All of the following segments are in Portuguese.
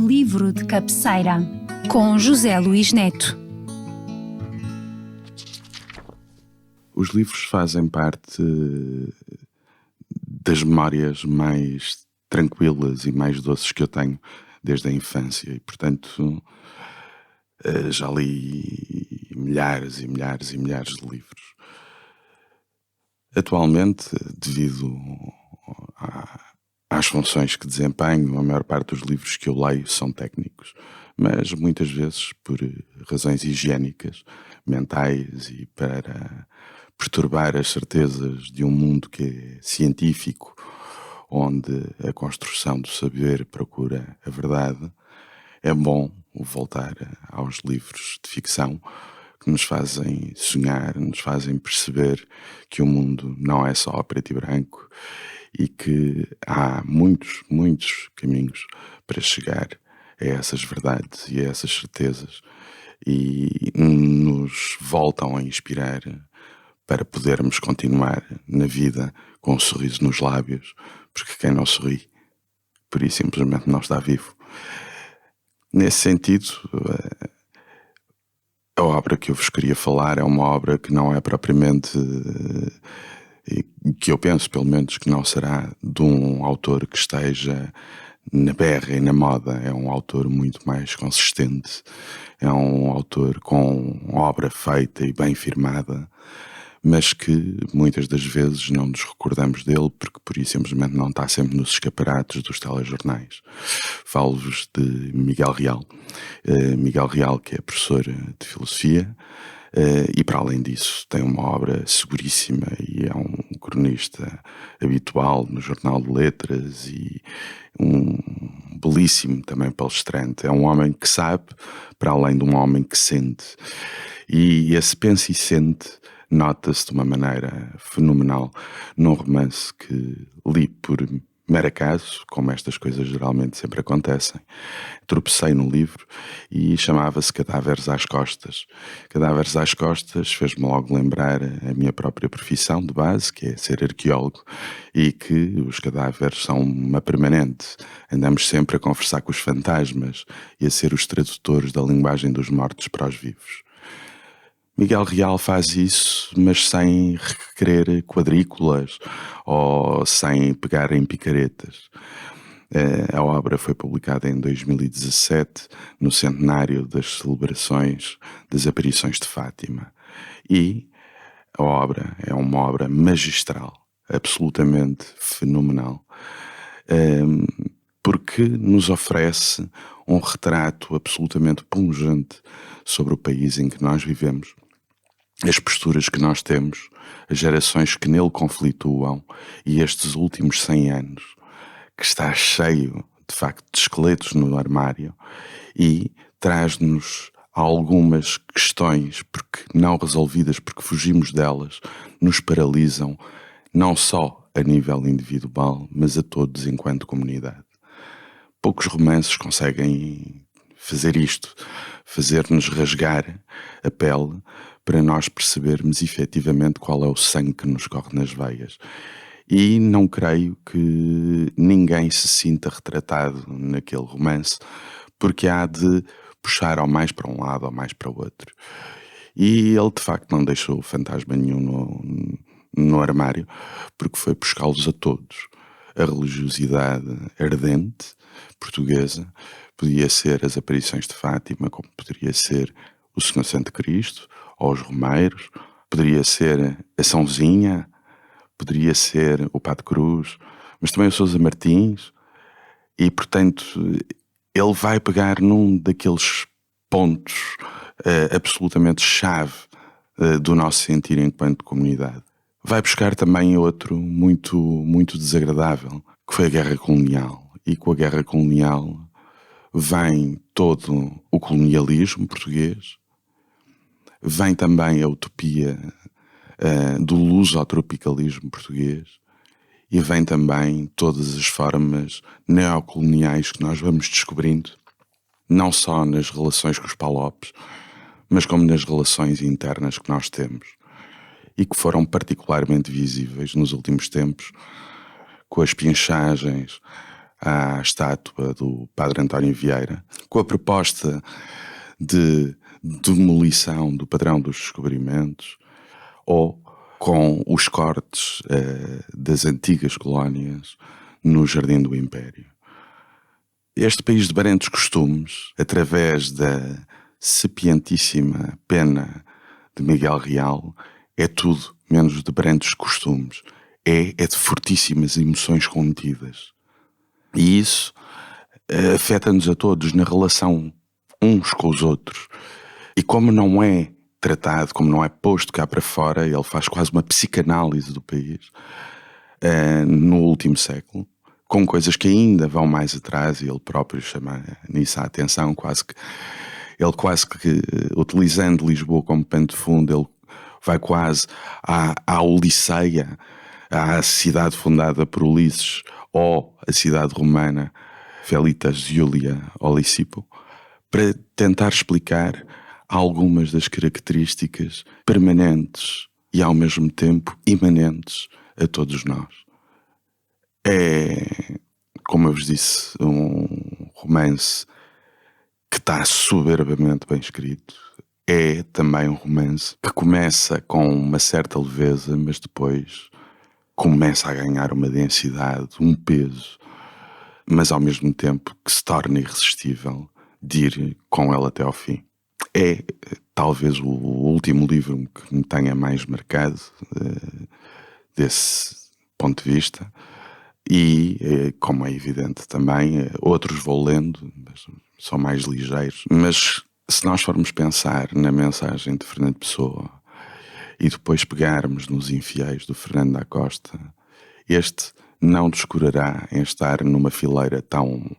Livro de cabeceira, com José Luís Neto. Os livros fazem parte das memórias mais tranquilas e mais doces que eu tenho desde a infância e, portanto, já li milhares e milhares e milhares de livros. Atualmente, devido às funções que desempenho, a maior parte dos livros que eu leio são técnicos, mas muitas vezes por razões higiênicas, mentais e para perturbar as certezas de um mundo que é científico, onde a construção do saber procura a verdade, é bom voltar aos livros de ficção que nos fazem sonhar, nos fazem perceber que o mundo não é só preto e branco e que há muitos, muitos caminhos para chegar a essas verdades e a essas certezas e nos voltam a inspirar para podermos continuar na vida com um sorriso nos lábios, porque quem não sorri, por isso simplesmente não está vivo. Nesse sentido, a obra que eu vos queria falar é uma obra que não é propriamente, que eu penso pelo menos que não será de um autor que esteja na berra e na moda. É um autor muito mais consistente, é um autor com obra feita e bem firmada, mas que muitas das vezes não nos recordamos dele porque por isso simplesmente não está sempre nos escaparates dos telejornais. Falo-vos de Miguel Real. Miguel Real, que é professor de filosofia e para além disso tem uma obra seguríssima e é um cronista habitual no Jornal de Letras e um belíssimo também palestrante. É um homem que sabe, para além de um homem que sente. E esse pensa e sente nota-se de uma maneira fenomenal num romance que li por mero acaso, como estas coisas geralmente sempre acontecem. Tropecei no livro e chamava-se Cadáveres às Costas. Cadáveres às Costas fez-me logo lembrar a minha própria profissão de base, que é ser arqueólogo, e que os cadáveres são uma permanente. Andamos sempre a conversar com os fantasmas e a ser os tradutores da linguagem dos mortos para os vivos. Miguel Real faz isso, mas sem requerer quadrículas ou sem pegar em picaretas. A obra foi publicada em 2017, no centenário das celebrações das aparições de Fátima. E a obra é uma obra magistral, absolutamente fenomenal, porque nos oferece um retrato absolutamente pungente sobre o país em que nós vivemos, as posturas que nós temos, as gerações que nele conflituam e estes últimos 100 anos, que está cheio, de facto, de esqueletos no armário e traz-nos algumas questões porque não resolvidas, porque fugimos delas, nos paralisam, não só a nível individual, mas a todos enquanto comunidade. Poucos romances conseguem fazer isto, fazer-nos rasgar a pele para nós percebermos efetivamente qual é o sangue que nos corre nas veias. E não creio que ninguém se sinta retratado naquele romance, porque há de puxar ou mais para um lado ou mais para o outro. E ele de facto não deixou fantasma nenhum no armário, porque foi buscá-los a todos. A religiosidade ardente portuguesa podia ser as aparições de Fátima, como poderia ser o Senhor Santo Cristo, ou os Romeiros, poderia ser a Sãozinha, poderia ser o Pato Cruz, mas também o Sousa Martins, e portanto ele vai pegar num daqueles pontos absolutamente chave do nosso sentir enquanto comunidade. Vai buscar também outro muito, muito desagradável, que foi a Guerra Colonial, e com a Guerra Colonial vem todo o colonialismo português, vem também a utopia do lusotropicalismo português e vem também todas as formas neocoloniais que nós vamos descobrindo, não só nas relações com os palopes, mas como nas relações internas que nós temos e que foram particularmente visíveis nos últimos tempos com as pinchagens à estátua do Padre António Vieira, com a proposta de demolição do padrão dos descobrimentos, ou com os cortes das antigas colónias no Jardim do Império. Este país de barentos costumes, através da sapientíssima pena de Miguel Real, é tudo menos de barentos costumes. É de fortíssimas emoções contidas. E isso afeta-nos a todos na relação uns com os outros. E como não é tratado, como não é posto cá para fora, ele faz quase uma psicanálise do país no último século, com coisas que ainda vão mais atrás, e ele próprio chama nisso a atenção, quase que utilizando Lisboa como pano de fundo, ele vai quase à Odiceia, à cidade fundada por Ulisses, ou a cidade romana Velitas Julia Olisipo, para tentar explicar algumas das características permanentes e ao mesmo tempo imanentes a todos nós. É, como eu vos disse, um romance que está soberbamente bem escrito. É também um romance que começa com uma certa leveza, mas depois começa a ganhar uma densidade, um peso, mas ao mesmo tempo que se torna irresistível de ir com ela até ao fim. É talvez o último livro que me tenha mais marcado desse ponto de vista, e como é evidente também, outros vou lendo, mas são mais ligeiros. Mas se nós formos pensar na mensagem de Fernando Pessoa e depois pegarmos nos Infiéis do Fernando da Costa, este não descurará em estar numa fileira tão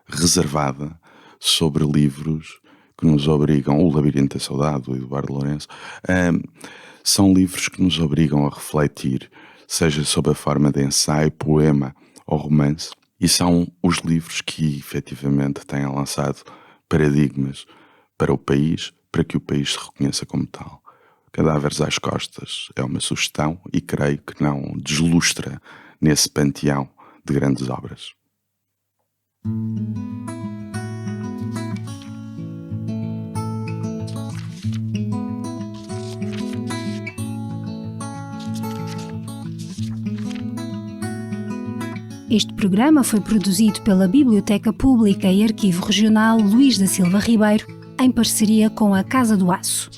reservada sobre livros que nos obrigam, O Labirinto da Saudade, do Eduardo Lourenço, são livros que nos obrigam a refletir, seja sob a forma de ensaio, poema ou romance, e são os livros que efetivamente têm lançado paradigmas para o país, para que o país se reconheça como tal. Cadáveres às Costas é uma sugestão e creio que não deslustra nesse panteão de grandes obras. Este programa foi produzido pela Biblioteca Pública e Arquivo Regional Luís da Silva Ribeiro, em parceria com a Casa do Aço.